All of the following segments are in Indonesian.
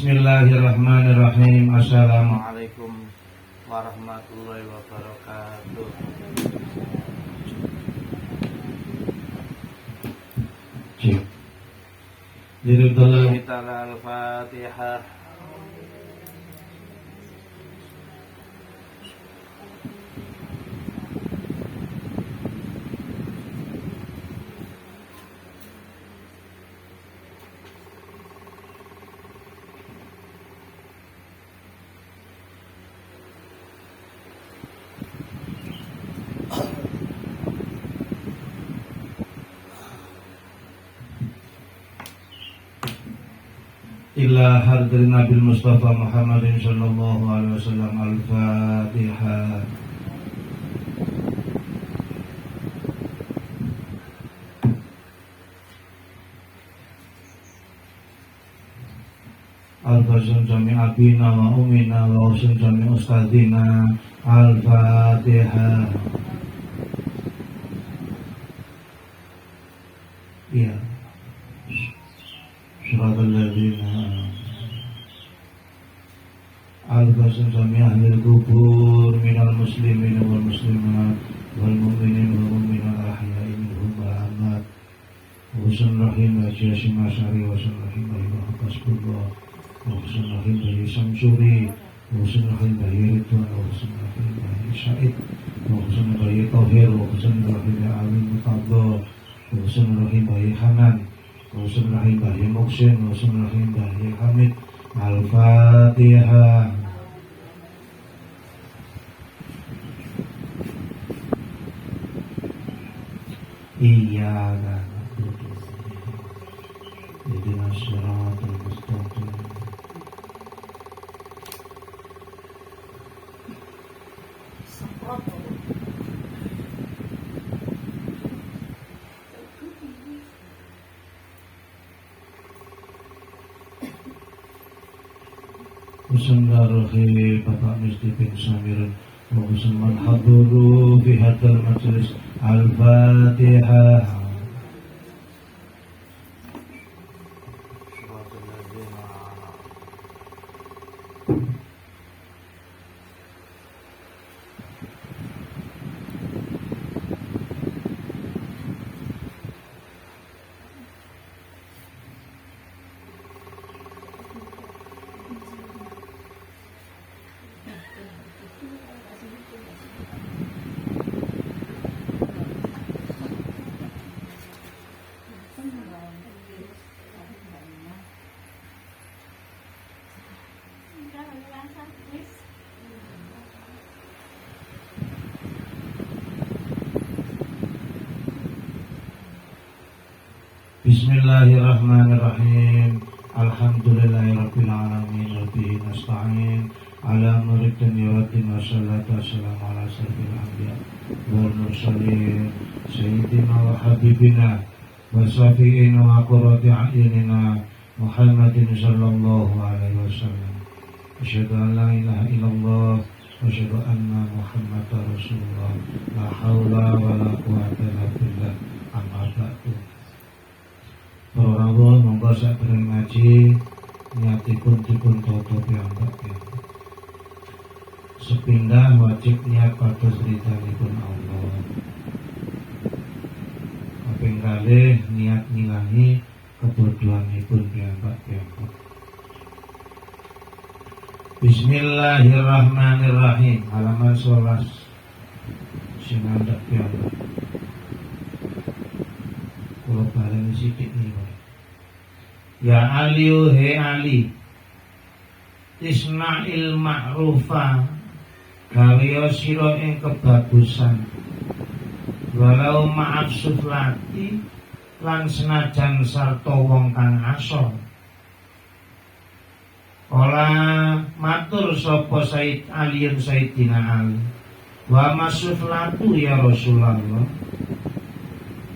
Bismillahirrahmanirrahim. Assalamualaikum warahmatullahi wabarakatuh. Cik. Lillahi ta'ala al-Fatihah. Ila hadrin Nabi Mustafa Muhammadin sallallahu alaihi wasallam. Al-Fatihah. Al-Fazun jami abina wa umina wa usun jami ustadina. Al-Fatihah. Iya. Suratul ladzina al-Fazun jami ahli kubur minal muslimin wal muslimat wal mu'minin wal mu'minat al-ahya'i minhum wal amwat. Usun rahim wa jasim asyari wa usun rahim wa ibahakas kubur wa usun rahim wa samsuri wa usun rahim wa ridwan wa usun rahim wa sya'id wa usun rahim wa tawhir wa usun rahim wa alim mutabba wa usun rahim wa hanan wa usun rahim wa muksin wa usun rahim wa hamid. Al-Fatihah. Iyyaka na'budu ihdinas siratal mustaqim. Bismillahirrahmanirrahim. Bapak Mesti bin Samirun wa Usman haduru fi hadal majlis. Al-Fatihah. Bismillahirrahmanirrahim. Alhamdulillahirabbil alamin wa bihi nasta'in ala murid dunya wa din wa salatu wassalamu ala asyrafil anbiya wal mursalin sayyidina wa habibina wa syafi'ina wa qurrati a'yunina Muhammadin sallallahu alaihi wasallam. Asyhadu an la ilaha illallah wa asyhadu anna Muhammadar Rasulullah. La haula wa la quwwata illa billah. Amma ba'du. Para rawuh monggo sakdereng ngaji niatipun dipun tata piyambak. Sepindah wajib niat pados ridhanipun Allah. Kaping kalih niat ngilangi kebodohanipun piyambak. Bismillahirrahmanirrahim. Halaman 11. Sinandhak piyambak. Kula baleni sithik niku. Ya Aliyu he Ali, isna'il ma'rufa, gawe sira ing kebagusan, walau ma'af suflati, lan senajan sarta wong kang asor. Ola matur sapa Said Aliun Sayyidina Ali, wa masuflatu ya Rasulullah.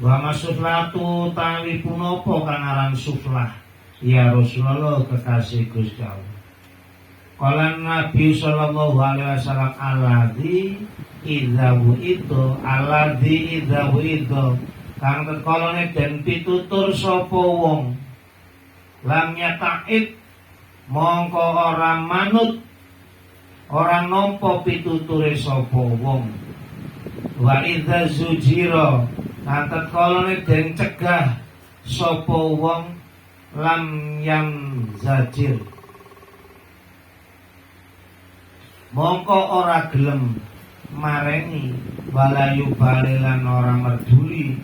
Wa masuflatu tawi punapa kang aran suflah ya Rasulullah kekasih Gusti Allah. Qala Nabi sallallahu alaihi wasallam alladzi idzawu itu kang tekolone den pitutur sapa wong lam yata'id mongko ora manut ora nampa pituture sapa wong. Wa idza zujira lan tatkalane den cegah sapa wong lam yang zajir mongko ora gelem mareni walayu balilan ora merduli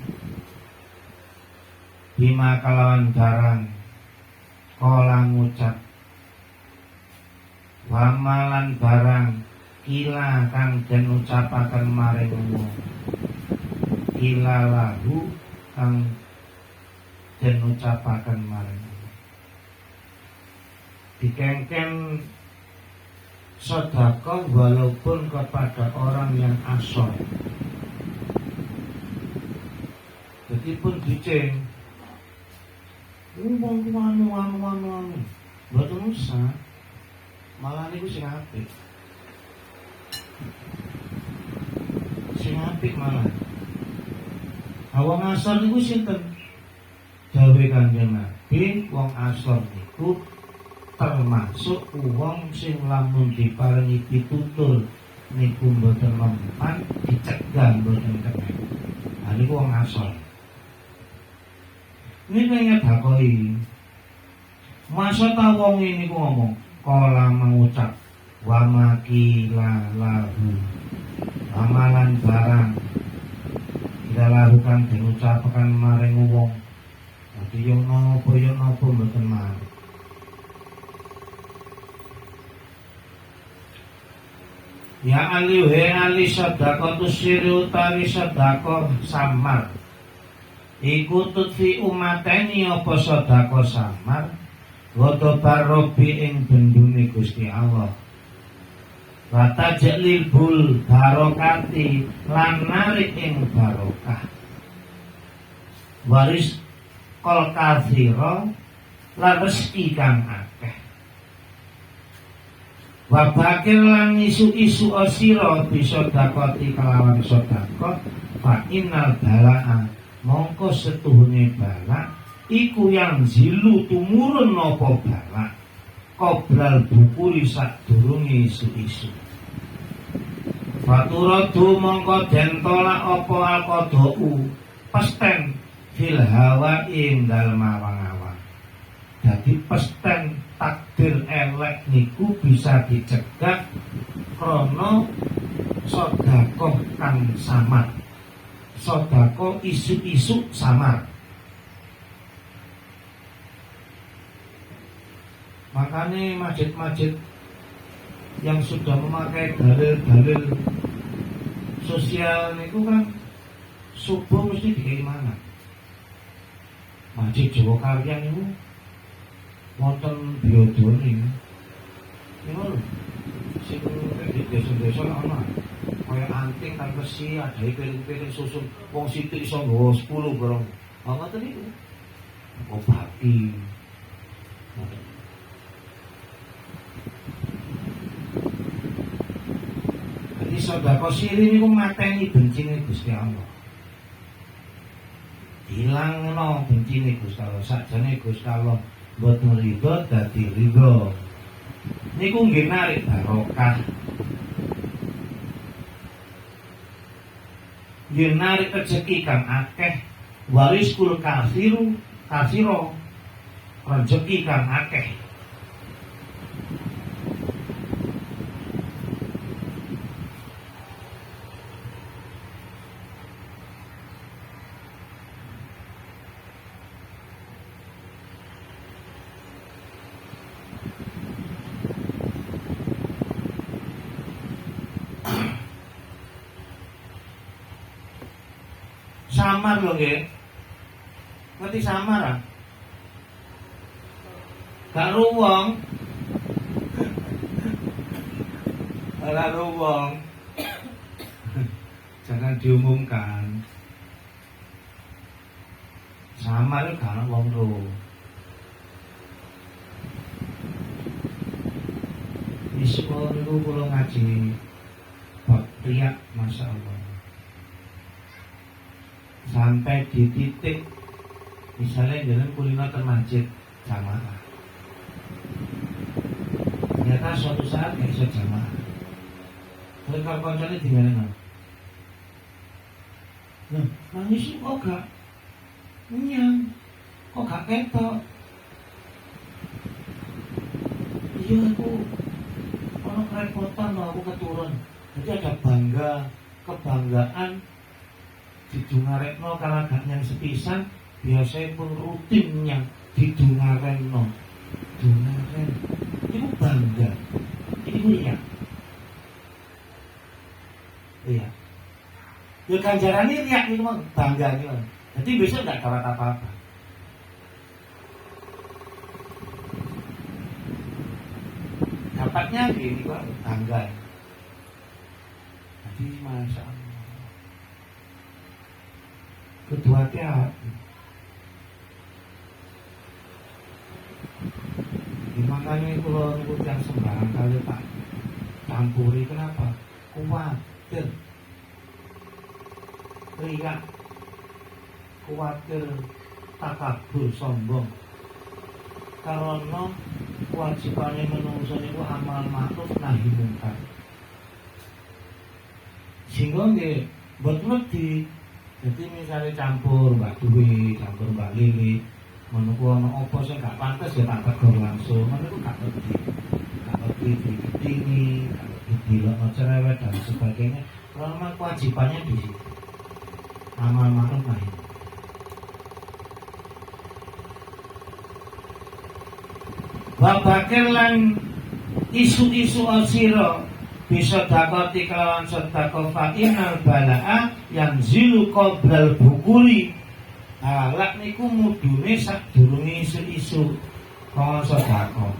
bima kalawan barang kala ngucap wamalan barang kila kang den ucapaken maring wong kila lahu kang den ucapaken maring wong dikengken sedekah walaupun kepada orang yang asor. Jadi pun diceng wong anu mboten usah malah niku sing apik. Sing apik malah. Wong asor niku sinten? Dawe Kanjeng Nabi, wong asor niku termasuk wong sing lamun diparingi pitutur niku mboten mempan dicegah mboten kena. Niku wong asor. Ini pengen dakoi masa ta wong ini ku ngomong kala mengucap wa makila lahu amalan barang tidak lakukan diucapkan maring wong jadi yo nopo mboten marang. Ya alihe ali sedekah tu siri utawi sedekah samar iku tutfi umateni apa sedekah samar Wata barobi ing bendune Gusti Allah. Wata jelil bul barokati lan narik ing barokah. Waris kol kathira lan rezeki kang akeh. Wabakir lan isu-isu osira bisa dakoti kelawan sedekah fa innal balaa mongko setuhune balak iku yang zilu tumurun nopo balak qoblal bukuri sadurunge isu-isu. Faturadu mongko den tolak apa alqadau pesten fil hawa ing dalem awang-awang. Dadi pesten takdir elek niku bisa dicegah krana sedekah kang samar. Sedekah isu-isu samar. Makanya masjid-masjid yang sudah memakai dalil-dalil sosial itu kan subuh mesti dikai mana? Masjid Jawa Karyan itu wonten biodone. Ngono. Sing di desa-desa ana. Kaya anting kan besi ada piring-piring susun wong sithik iso nggawa 10 barang. Ngoten niku. Obati. Jadi sedekah siri niku mateni bencine Gusti Allah. Hilangno bencine Gusti Allah. Sakjane Gusti Allah mboten ridho dadi ridho. Niku nggih narik barokah. Nggih narik rezeki kang akeh. Wariskul kafiru kafiro rezeki kang akeh. Samar lho nggih. Ngerti samar ah? Gak ruwong. Ora ruwong. Jangan diumumkan. Samar itu gak wong ro. Iso niku kula ngaji bab riya masyaallah. Sampai di titik misalnya jalan kulino ke masjid jamaah ternyata suatu saat gak iso jamaah. Terus kalau koncone dimana? Nah, nangis kok gak nyang, kok gak ketok. Iya aku ono kerepotan loh, aku keturun. Jadi ada kebanggaan didungarekno kalau gak nyang sepisan, biasanya pun rutin nyang didungarekno. Dungaren itu bangga, itu ya. Iya. Ya ganjarannya riak itu mah bangga gitu. Jadi besok nggak dapat apa-apa. Dapatnya gini kok bangga. Jadi masya Allah. Kedua hati. Makanya kalau nyebut yang sembarang kali tak campuri, kenapa? Kuatir, riak, kuatir, takabur, sombong. Karena kewajibannya menungso itu amal ma'ruf nahi mungkar. Sehingga nggih mboten wedi. Jadi misalnya campur Mbak Dwi, campur Mbak Lili, menunggu ono apa sing gak pantes ya tak tegur langsung. Menurut gak wedi. Gak wedi ditingi, gak wedi dilokno cerewet dan sebagainya. Karena kewajibannya di situ. Amal ma'ruf nahi. Babakir lan isu-isu asira bisa dakoti kelawan sedekah fa inal balaa yang zilu qoblal bukuri. Lak niku mudune sadurunge isu-isu kelawan sedekah.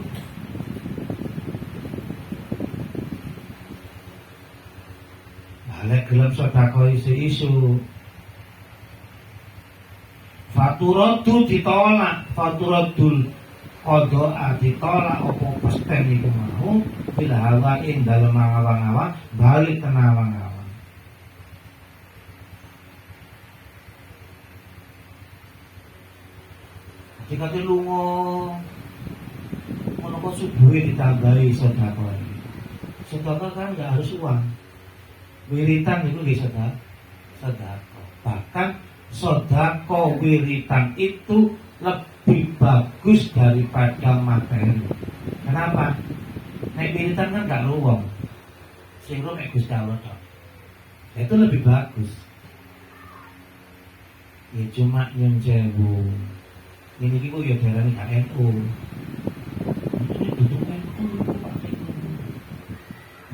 Lek gelem sedekah isu-isu faturatu ditolak, faturadul qada ditolak apa pesten iku mau bila hawain dalem awang-awang balik tenawang-awang. Jika lunga menapa subuhe ditambahi sedekah. Sedekah kan enggak harus uang. Wiritan itu bisa sedekah. Bahkan sedekah wiritan itu lebih bagus daripada materi. Kenapa? Nek wiritan kan gak luwung. Sing lu nek Gusti Allah tok. Itu lebih bagus. Ya cuma nyun sewu. Ini iki ya darane gak NU. Ini duduk NU Pak.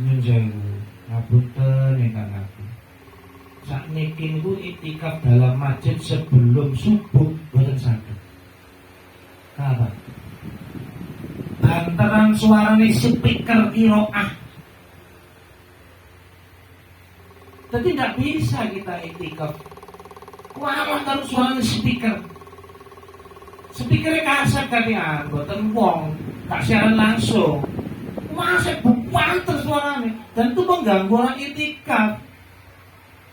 Nyun sewu. Ngapunten ingkang aku. Sakniki niku itikaf dalam masjid sebelum subuh boten saged. Kenapa? Antaran suarane speaker kiroah. Jadi tidak bisa kita itikaf. Wah, kalau suarane speaker. Speakernya kasar tadi boten wong, tak siaran langsung. Masa buanter suarane dan itu mengganggu orang itikaf.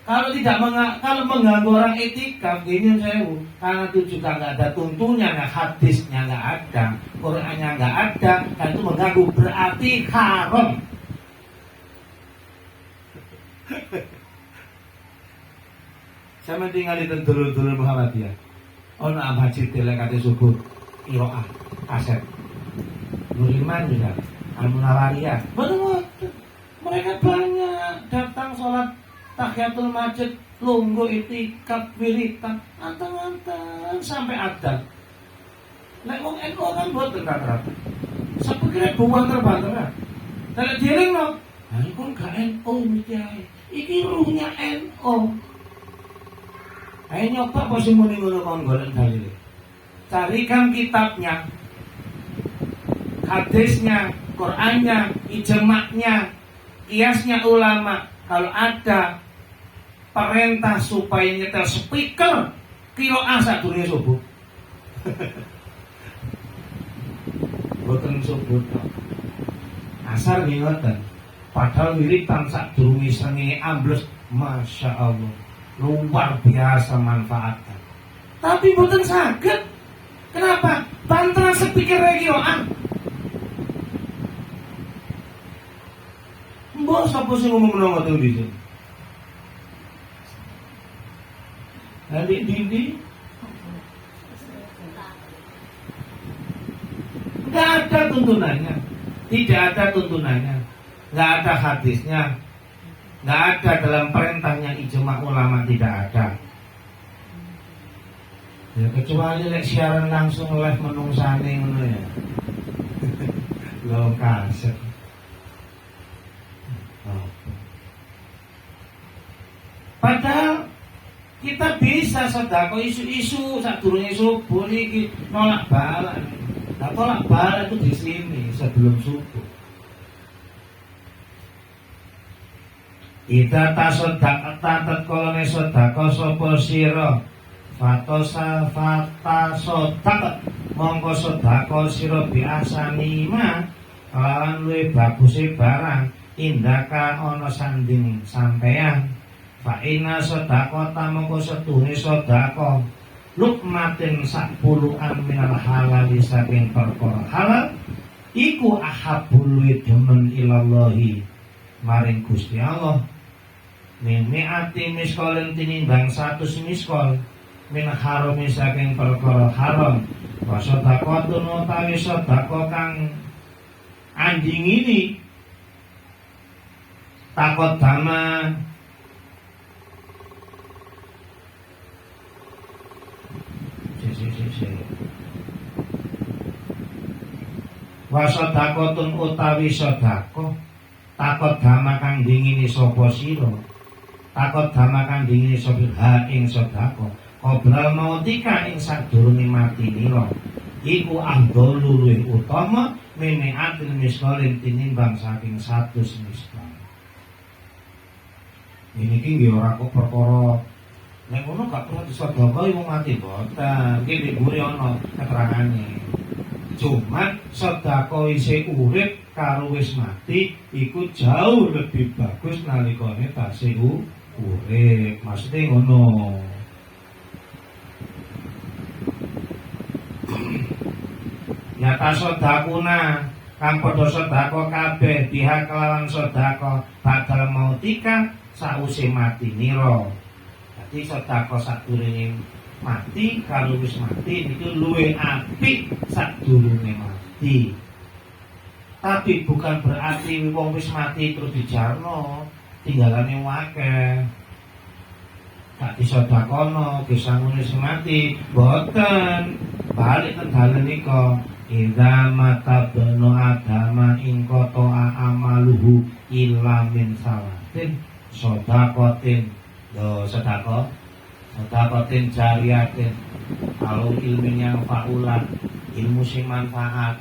Kalau mengganggu orang itikaf, gini sewu, karena itu juga nggak ada tuntunnya, nggak hadisnya nggak ada, Qurannya nggak ada, dan itu mengganggu berarti haram. Saya tinggal di dulur-dulur Muhammadiyah. Ono masjid telekate subuh, iroah, kaset, Nuriman juga, Al-Munawariyah. Betul, mereka banyak datang sholat tahiyatul masjid, lungguh itikaf wiritan, anteng-anteng sampai adzan. Nek wong NU kan boten rata-rata. Sepikire buang terbang-terbang. Nek direngno, ha iku gak NU mesti ae. Iki ruhnya NU. Ayo nyoba apa sing muni ngono kon golek dalile. Carikan kitabnya, hadisnya, Qur'annya, ijma'nya, kiasnya ulama. Kalau ada perintah supaya nyetel speaker kiroah sadurunge subuh. Boten subuh tok. Asar nggih ngoten. Padahal wiritan sadurunge srengenge ambles, masya Allah. Luar biasa manfaatnya. Tapi boten saged. Kenapa? Banteran speaker kiroah. Allah sapa sing ngomong ngoten iki. Di nggak ada tuntunannya, tidak ada tuntunannya, nggak ada hadisnya, nggak ada dalam perintahnya ijma ulama, tidak ada. Ya kecuali lek siaran langsung live menungsane ngono ya. Lo kaset. Padahal kita bisa sedekah isu-isu sadurunge subuh niki nolak bala. Nah, tolak bala itu di sini sebelum subuh. Ita tasodak tatat kolone sodako sopo siro fatosa fata sodak mongko sodako siro biasa nima kelawan luwe bagusi barang indaka ono sanding sampeyan fa ina sodako tamongko setuhne sodako lukmatin 10 minal halal saking perkara halal iku ahabul demen ilallahi maring Gusti Allah min mi'ati miskolin tinimbang 100 miskol min haram saking perkara haram wa sedaqatun utawi sedekah kang anding ini takut dama wa sedaqatun utawi sedekah takut dama kang dingini sapa sira takut dama kang dingini sapa ha ing sedekah qoblal mautika ing sadurunge mati nira iku afdhalu luwih utama meneatil miskolin tinimbang saking 100 miskol. Ini ki nggih ora kok perkara nek ngono gak perlu disedekah wong mati boten. Iki diburi ana keterangane. Cuma sedekah isih urip karo wis mati iku jauh lebih bagus nalikane tasih urip. Maksudnya ngono. Nyata sedakuna kang padha sedekah kabeh pihak kelawan sedekah bakal mautika sause mati nira. Dadi sedekah sadurunge mati kalau wis mati itu luwih apik sadurunge mati. Tapi bukan berarti wong wis mati terus dijarno tinggalane akeh. Tak disedekahno gesangune sing mati boten balik teng dalem nika. Idza mata banu adama ing qata'a amaluhu illa min salatin sedaqatin sedaqatin jariyatin kalau ilminya faulat ilmu sing manfaat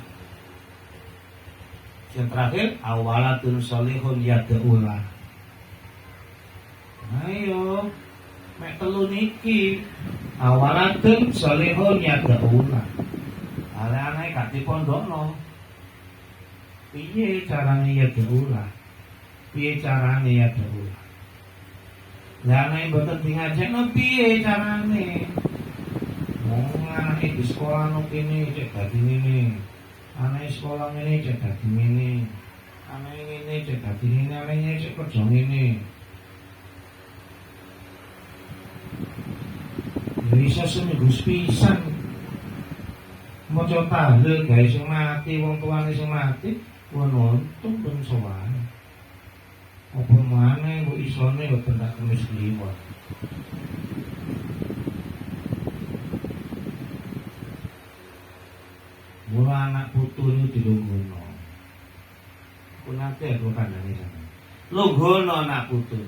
yang terakhir awalatun sholihun yad'ulah. Ayo mek telu niki awalatun sholihun yad'ulah. Anak-anak gak dipondokno. Piye carane ya dheula? Piye carane ya dheula? Lah nek mboten dingajakno piye carane? Wong anake di sekolah no kene cek dadi ngene. Anake sekolah ngene cek dadi ngene. Anake ngene cek dadi ngene, anake cek kerja ngene. Bisa seminggu pisan maca tahlil gawe sing mati wong tuane sing mati nonton ben sowane apa maneh kok isone kok tendak kemis liwat mula anak putu niku dilungguhno kunate aku kandhane sampe lungguhno anak putu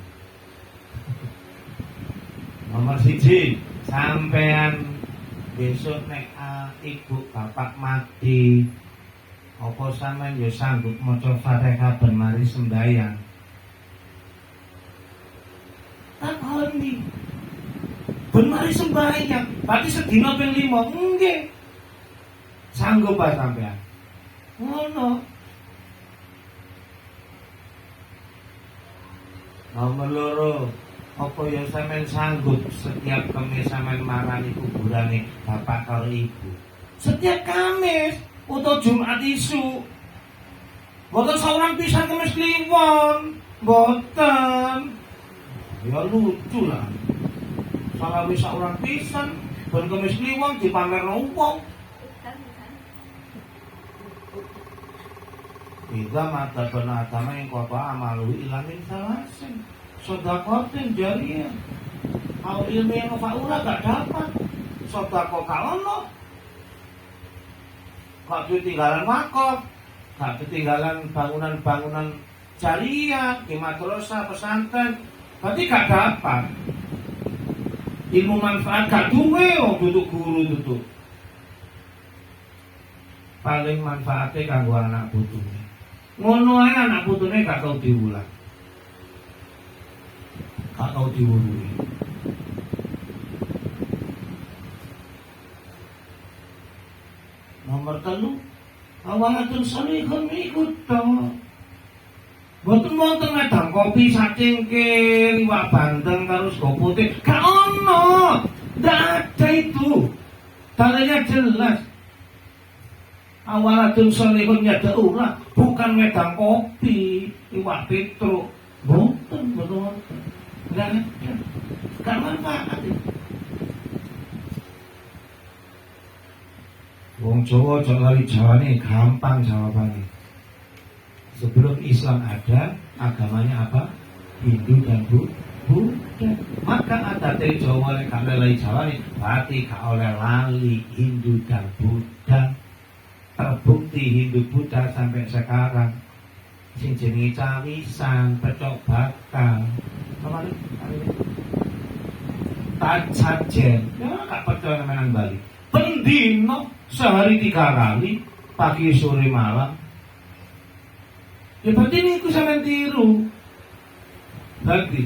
nomor 1 sampean besok nek ibu bapak mati apa sampean ya sanggup maca Fatihah ben mari sembahyang takoni ben mari sembahyang berarti sedina ping 5 nggih sanggup apa sampean ngono nomor 2 apa ya sampean sanggup setiap Kamis sampean marani kuburane bapak karo ibu setiap Kamis atau Jumat isu mboten seorang pisan Kamis kliwon Mboten. Ya lucu lah. Salah wis orang pisan, ben kemis kliwon dipamerno wong. Ida mata penatama yang kota amalu ilamin salasin. Sodakotin jariyah. Au ilmu yang faula gak dapat. Sodako kalono. Gak ketinggalan wakaf. Gak ketinggalan bangunan-bangunan jariyah, di madrasah, pesantren. Berarti gak dapat. Ilmu manfaat gak duwe wong duduk guru duduk. Paling manfaatnya kanggo anak putune. Ngono ae anak putune gak tau diulang. Gak tau diwurui. Nomor 3, awalatun salihun ikut dong. Boten wonten ngedang kopi sacingkir, iwak bandeng karo sego putih. Gak ono. Ndak ada itu. Dalilnya jelas. Awalatun salihun yad'ulah, bukan ngedang kopi, iwak petruk. Boten. Nggak ada. Gak manfaat itu. Wong Jawa lali Jawane gampang jawabannya. Sebelum Islam ada, agamanya apa? Hindu dan Buddha. Maka ada Jawa lek lali Jawane, berarti gak oleh lali Hindu dan Buddha. Terbukti Hindu Buddha sampai sekarang. Sing jenenge cawisan, pecok bakal. Kemarin tajajen. Ya gak percaya menang Bali. Pendino sehari 3 kali, pagi sore malam. Ya berarti ini aku sampean tiru. Berarti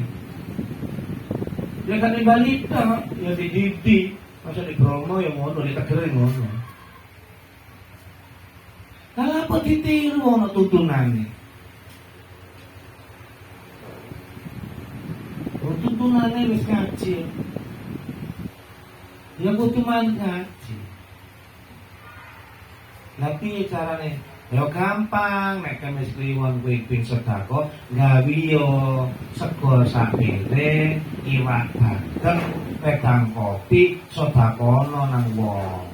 ya kan di balita, ya di Didi, masa di Bromo ya ngono, di Tegere ngono. Kalau apa ditiru ono tuntunane? Tuntunane wis kacil. Ya kudu ngaji. Tapi carane ya gampang, nek kemis kliwon kuwi ping sedekah, gawe yo sego sak piring, iwak bandeng, wedang kopi, sedekahno nang wong.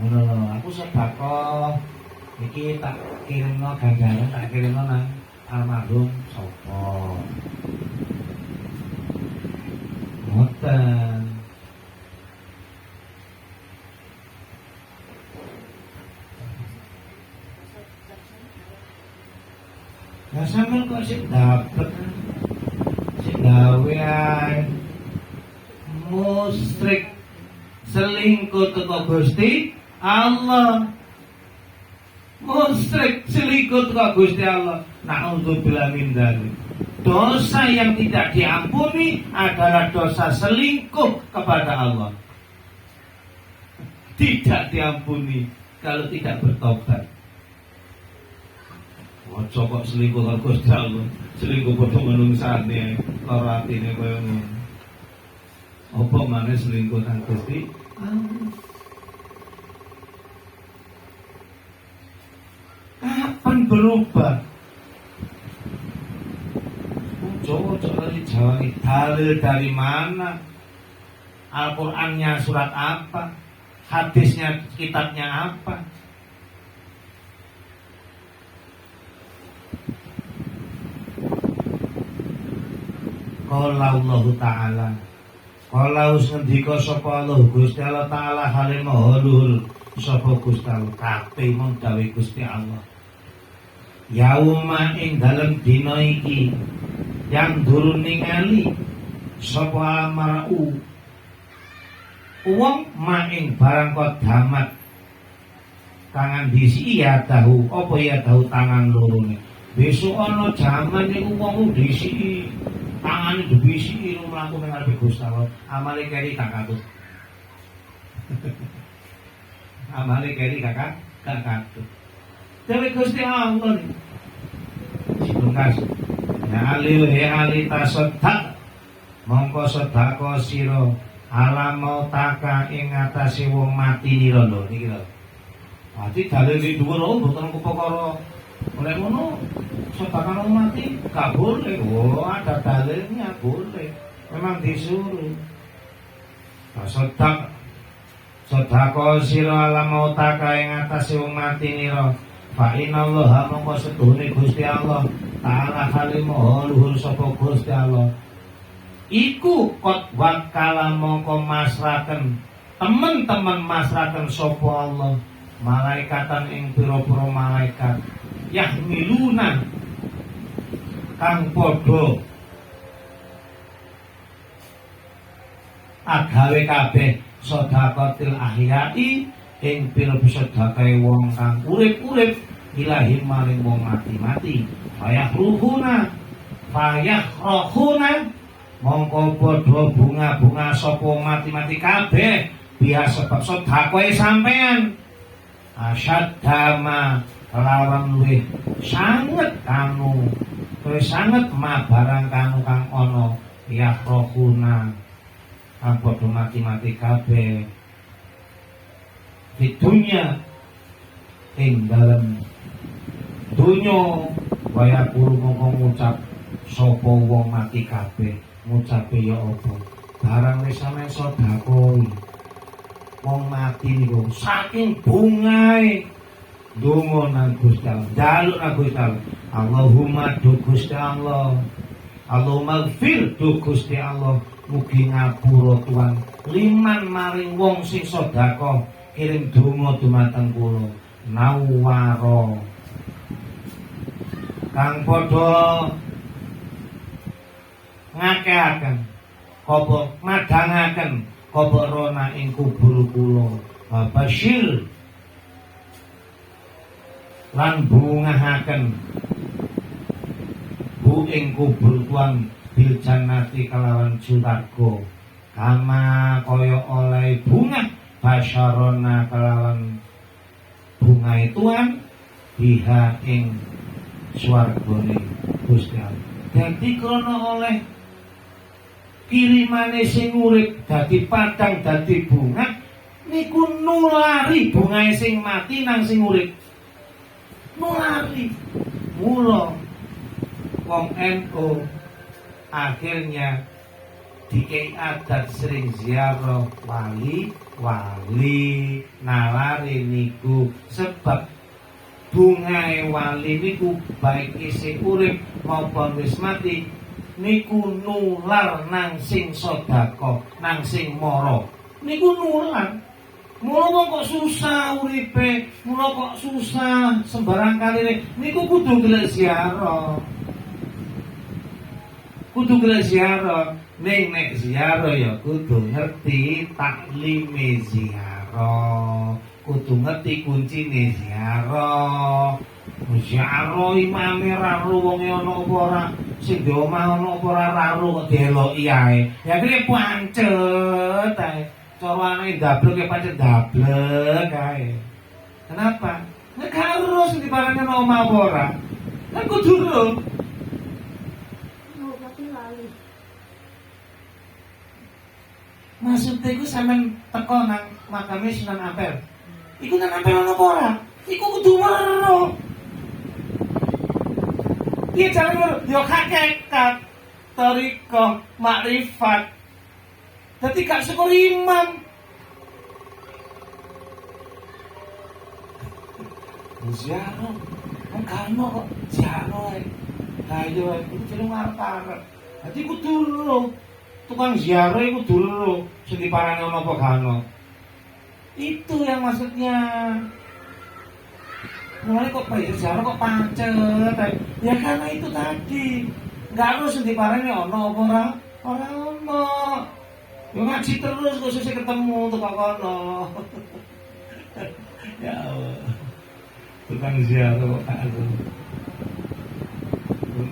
Ngono, aku sedekah iki tak kirimno ganjaran, tak kirimno nang almarhum sapa. Ngoten. Nah sampean kok sik dapet sik gawe ae musyrik selingkuh teko Gusti Allah. Musyrik selingkuh teko Gusti Allah. Na'udzubillah min dzalik. Dosa yang tidak diampuni adalah dosa selingkuh kepada Allah. Tidak diampuni kalau tidak bertobat. Ojo kok selingkuh karo Gusti Allah, selingkuh padha menungsane, karo atine koyo ngono. Apa maneh selingkuh nang Gusti Allah? Kapan berubah? Ojo dari Jawa ini dalil dari mana? Al-Qur'annya surat apa? Hadisnya kitabnya apa? Qala Allah Ta'ala, qala usnendika sapa Allah Gusti Allah Ta'ala hale maha luhur sapa Gusti Allah kabeh mung dawuh Gusti Allah. Yauma ing dalem dina iki yang durung ningali sapa mar'u wong maing barang kok damat tangan disi ya tahu apa ya tahu tangan lorone. Besok ana jaman niku wong disi tangan dibisi lu mlaku nang arep Gusti Allah. Amale keri kakatut. Amale keri kakatut. Dewe Gusti Allah. Sibungkas. Ya alil he ali tasaddaq. Mongko sedekah sira alam mautaka ing ngatasé wong mati nira lho niki lho. Mati dalil iki dhuwur mboten kepekara oleh ngono sedekah wong mati gak boleh. Oh, ada dalilnya boleh. Memang disuruh. Nah, sedekah sira ala mautaka ing atase wong mati nira. Fa innallaha mongko setuhune Gusti Allah taala halimaha luhur sapa Gusti Allah. Iku kot wakala mongko masraken temen-temen masraken sapa Allah malaikatan ing pira-pira malaikat yahmiluna kang padha agawe kabeh sedekatil ahyai ing pira-pira sedekahe wong kang urip-urip ilahi maring wong mati-mati fayahruhuna mongko padha bunga-bunga sapa mati-mati kabeh biasa sebab sedekahe sampean asyadama kelawan luwih sanget kanu kowe sanget ma barang kanu kang ana yahrohuna kang padha mati-mati kabeh di dunya ing dalem dunya waya guru mongko ngucap sapa wong mati kabeh ngucape ya apa barang wis sampeyan sedekah wong mati niku saking bungae donga nang Gusti Allah njaluk nang Gusti Allah Allahumma du Gusti Allah Allahumma ighfir du Gusti Allah mugi ngapura Tuhan liman maring wong sing sedekah kirim donga dumateng kula nawara kang padha ngakehaken apa madangaken koborona ing kubur kula basyir lan bungahaken bu ing kubur tuan bil jannati kalawan swarga kama kaya oleh bunga basyarona kalawan bunga tuan biha ing swargane Gusti Allah dadi krana oleh kirimane sing urip dadi padang dadi bunga niku nulari bungae sing mati nang sing urip nulari mula wong NU akhirnya dikei adat sering ziarah wali nalari niku sebab bungae wali niku baik isih urip maupun wis mati niku nular nang sing sedekah nang sing mara niku nular mula kok susah uripe mula kok susah sembarang kalire niku kudu gelek ziarah ning nek ziarah ya kudu ngerti taklime ziarah kudu ngerti kuncine ziarah ziarah imame ra ro wonge ana apa ora sing di omah ana apa ora ra ro kok deloki ae ya kuwi pancet ae carane ndablek ya pancet ndablek ae kenapa nek karo sing diparani ana omah apa ora nek kudu ro maksudnya iku sampean teko nang makame Sunan Ampel iku nang Ampel ana apa ora iku kudu weruh dia jangan yo hakikat tarikah makrifat dadi gak syukur imam ziarah nang kano kok ziarah ayo iku jeneng arep-arep dadi kudu lho tukang ziarah iku dulu sing diparani ana apa kano itu yang maksudnya mulai kok bayar ziarah kok pancet ya karena itu tadi nggak harus diparani ono apa ora ono yo ngaji terus kok sesuk ketemu tukang kono ya Allah tukang ziarah kok aku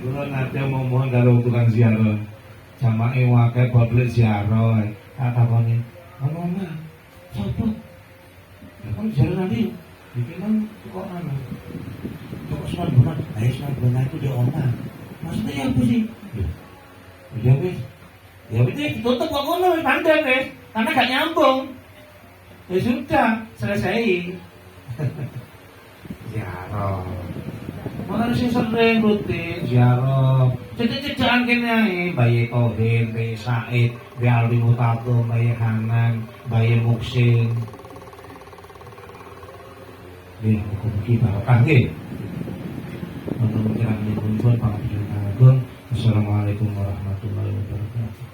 kula nate ngomong karo tukang ziarah jamae wae publik ziarah takoni ono mah sapa ya kan ziarah nanti bikinan kok ana kok soal bulan itu di omah maksudnya ya apa sih ya wis ditutup kok ngono wis pandai wis karena gak nyambung ya sudah selesai ziarah Makanya sing sering rutin ziarah. Cecek-cecekan kene ae, bayi Tohin, bayi Said, bayi Alwi Mutato, bayi Hanan, bayi Muksin. Nggih, mugi barokah nggih. Untuk menjelang pun pangapunten agung. Assalamualaikum warahmatullahi wabarakatuh.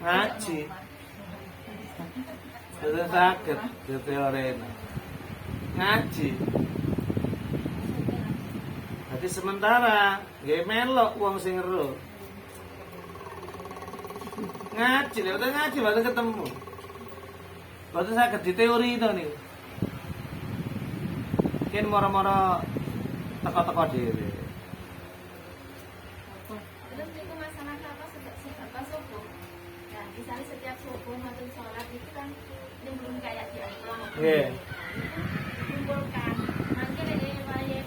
Ngaji. Sudah sakit di teorena. Ngaji. Jadi sementara nggih melok wong sing ero. Ngaji, udah ngaji baru ketemu. Baru sakit di teori itu nih. Mungkin moro-moro teko-teko dhewe. Terus itu masalah apa subuh. Nah, misalnya setiap subuh maupun sholat itu kan belum kayak di amplop. Nggih. Dikumpulkan. Nanti ada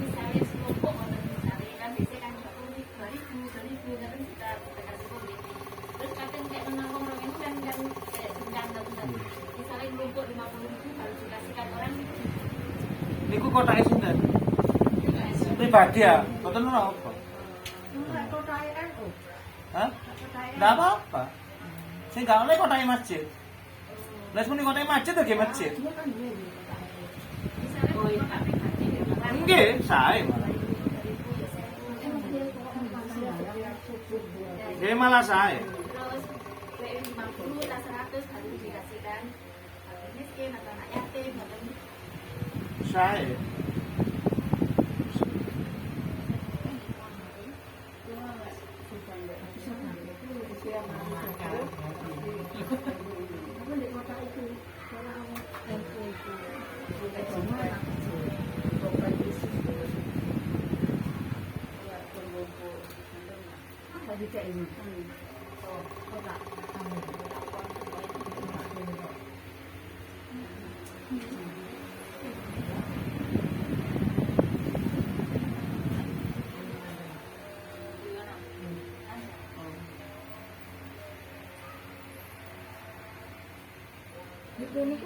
misalnya sekelompok atau misalnya kan biasanya kan 20.000 kan kita tekan sepuluh. Terus kadang kayak menanggung orang itu kan kayak jenjang dan misalnya kelompok 50.000 baru dikasihkan orang itu. Niku kotake sinten? Pribadi ya, boten ora apa. Enggak kotake NU. Hah? Enggak apa-apa. Sing gak oleh kotake masjid. Lah muni kotake masjid to nggih masjid. Misalnya Bapak pribadi ya. Nggih, sae malah. Nggih malah sae. Terus WU 50 atau 100 baru dikasihkan fakir miskin atau anak yatim atau Sae. ini